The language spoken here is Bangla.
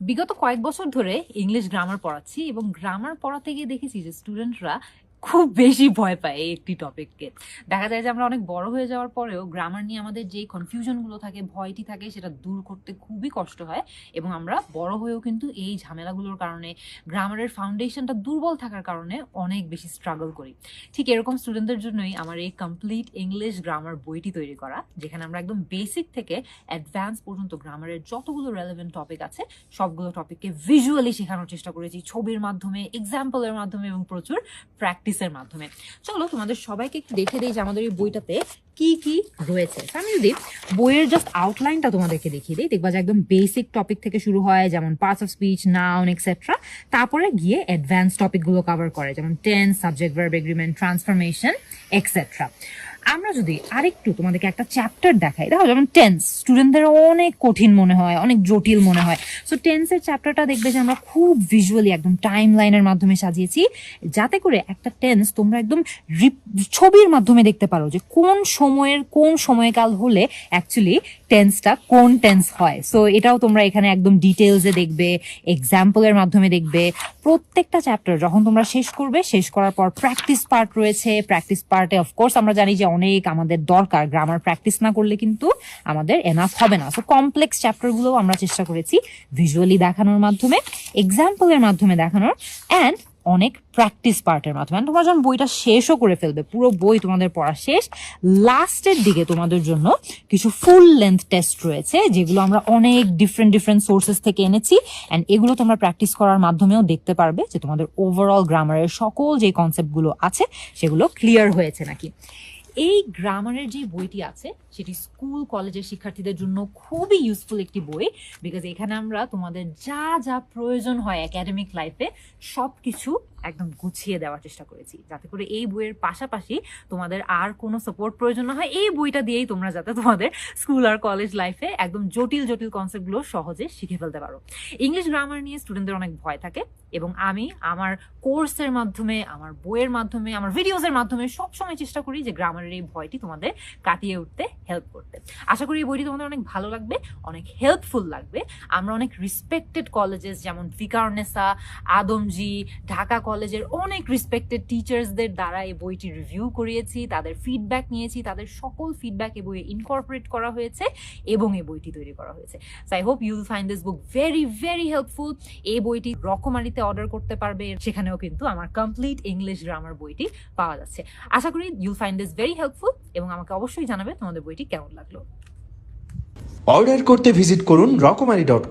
বিগত কয়েক বছর ধরে ইংলিশ গ্রামার পড়াচ্ছি এবং গ্রামার পড়াতে গিয়ে দেখেছি যে স্টুডেন্টরা খুব বেশি ভয় পায় এই একটি টপিককে। দেখা যায় যে আমরা অনেক বড় হয়ে যাওয়ার পরেও গ্রামার নিয়ে আমাদের যেই কনফিউশনগুলো থাকে, ভয়টি থাকে, সেটা দূর করতে খুবই কষ্ট হয় এবং আমরা বড় হয়েও কিন্তু এই ঝামেলাগুলোর কারণে, গ্রামারের ফাউন্ডেশনটা দুর্বল থাকার কারণে অনেক বেশি স্ট্রাগল করি। ঠিক এরকম স্টুডেন্টদের জন্যই আমার এই কমপ্লিট ইংলিশ গ্রামার বইটি তৈরি করা, যেখানে আমরা একদম বেসিক থেকে অ্যাডভান্স পর্যন্ত গ্রামারের যতগুলো রেলেভেন্ট টপিক আছে সবগুলো টপিককে ভিজুয়ালি শেখানোর চেষ্টা করেছি, ছবির মাধ্যমে, এক্সাম্পলের মাধ্যমে এবং প্রচুর প্র্যাকটিসের মাধ্যমে। চলো তোমাদের সবাইকে একটু দেখে দিই যে আমাদের এই বইটাতে কি কি রয়েছে। আমি যদি বইয়ের জাস্ট আউটলাইনটা তোমাদেরকে দেখিয়ে দিই, দেখবা যে একদম বেসিক টপিক থেকে শুরু হয়, যেমন parts of speech, noun etcetera, তারপরে গিয়ে অ্যাডভান্স টপিকগুলো কভার করে, যেমন tense, subject, verb, agreement, transformation etcetera. আমরা যদি আরেকটু তোমাদেরকে একটা চ্যাপ্টার দেখাই, দেখো যেমন টেন্স স্টুডেন্টদের অনেক কঠিন মনে হয়, অনেক জটিল মনে হয়। সো টেন্সের চ্যাপ্টারটা দেখবে যে আমরা খুব ভিজুয়ালি একদম টাইম লাইনের মাধ্যমে সাজিয়েছি, যাতে করে একটা টেন্স তোমরা একদম ছবির মাধ্যমে দেখতে পারো যে কোন সময়ের কোন সময়কাল হলে অ্যাকচুয়ালি টেন্সটা কোন টেন্স হয়। সো এটাও তোমরা এখানে একদম ডিটেলসে দেখবে, এক্সাম্পলের মাধ্যমে দেখবে। প্রত্যেকটা চ্যাপ্টার যখন তোমরা শেষ করবে, শেষ করার পর প্র্যাকটিস পার্ট রয়েছে। প্র্যাকটিস পার্টে অফকোর্স আমরা জানি যে অনেক আমাদের দরকার, গ্রামার প্র্যাকটিস না করলে কিন্তু আমাদের এনাফ হবে না। সো কমপ্লেক্স চ্যাপ্টারগুলো আমরা চেষ্টা করেছি ভিজুয়ালি দেখানোর মাধ্যমে, এক্সাম্পলের মাধ্যমে দেখানোর, অ্যান্ড অনেক প্র্যাকটিস পার্টের মাধ্যমে। তোমরা যখন বইটা শেষও করে ফেলবে, পুরো বই তোমাদের পড়া শেষ, লাস্টের দিকে তোমাদের জন্য কিছু ফুল লেন্থ টেস্ট রয়েছে, যেগুলো আমরা অনেক ডিফারেন্ট সোর্সেস থেকে এনেছি, অ্যান্ড এগুলো তোমরা প্র্যাকটিস করার মাধ্যমেও দেখতে পারবে যে তোমাদের ওভারঅল গ্রামারের সকল যে কনসেপ্টগুলো আছে সেগুলো ক্লিয়ার হয়েছে নাকি। এই গ্রামারের যে বইটি আছে সেটি স্কুল কলেজের শিক্ষার্থীদের জন্য খুবই ইউজফুল একটি বই, বিকজ এখানে আমরা তোমাদের যা যা প্রয়োজন হয় একাডেমিক লাইফে সব কিছু একদম গুছিয়ে দেওয়ার চেষ্টা করেছি, যাতে করে এই বইয়ের পাশাপাশি তোমাদের আর কোনো সাপোর্ট প্রয়োজন না হয়। এই বইটা দিয়েই তোমরা যাতে তোমাদের স্কুল আর কলেজ লাইফে একদম জটিল জটিল কনসেপ্টগুলো সহজে শিখে ফেলতে পারো। ইংলিশ গ্রামার নিয়ে স্টুডেন্টদের অনেক ভয় থাকে এবং আমি আমার কোর্সের মাধ্যমে, আমার বইয়ের মাধ্যমে, আমার ভিডিওসের মাধ্যমে সবসময় চেষ্টা করি যে গ্রামারের এই ভয়টি তোমাদের কাটিয়ে উঠতে হেল্প করতে। আশা করি এই বইটি তোমাদের অনেক ভালো লাগবে, অনেক হেল্পফুল লাগবে। আমরা অনেক রিসপেক্টেড কলেজেস যেমন ফিকারনেসা, আদমজি, ঢাকা কলেজের অনেক রিসপেক্টেড টিচার্সদের দ্বারা এই বইটি রিভিউ করিয়েছি, তাদের ফিডব্যাক নিয়েছি, তাদের সকল ফিডব্যাক এই বইয়ে ইনকর্পোরেট করা হয়েছে এবং এই বইটি তৈরি করা হয়েছে। So I hope you will find this book very very helpful. এই বইটি রকমারিতে অর্ডার করতে পারবে, সেখানেও কিন্তু আমার কমপ্লিট ইংলিশ গ্রামার বইটি পাওয়া যাচ্ছে। আশা করি ইউল ফাইন্ড দিস ভেরি হেল্পফুল এবং আমাকে অবশ্যই জানাবে তোমাদের বইটি কেমন লাগলো। অর্ডার করতে ভিজিট করুন রকমারি.com।